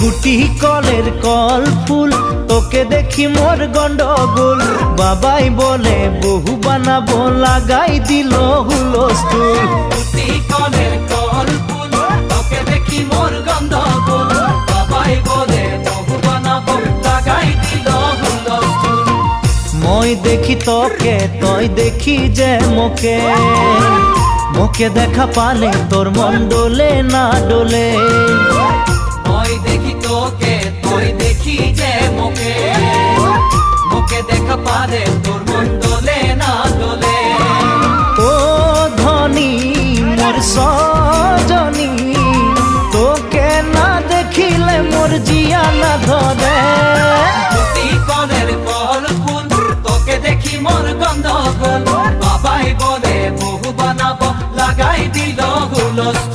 গুটি কলের কল ফুল, তোকে দেখি মোর গন্ডগোল। বাবাই বলে বহু বানাবো, লাগাই দিল হুলস্থুল। গুটি কলের কল ফুল, তোকে দেখি মোর গন্ডগোল। বাবাই বলে বহু বানাবো, লাগাই দিল হুলস্থুল। মই দেখি তোকে, তই দেখি যে মোকে, মোকে দেখা পালে তোর মন ডোলে না ডোলে। মই দেখি তোকে, তুই দেখি যে মোকে, মোকে দেখা পারে তোর মন দোলে না দোলে। ও ধনী মোর সজনী, তোকে না দেখিলে মোর জিয়া না ধরে। গুটি কলের কল ফুল, তোকে দেখি মোর গন্ডগোল। বাবাই বলে বহু বানাবো, লাগাই দিল হুলস্থুল।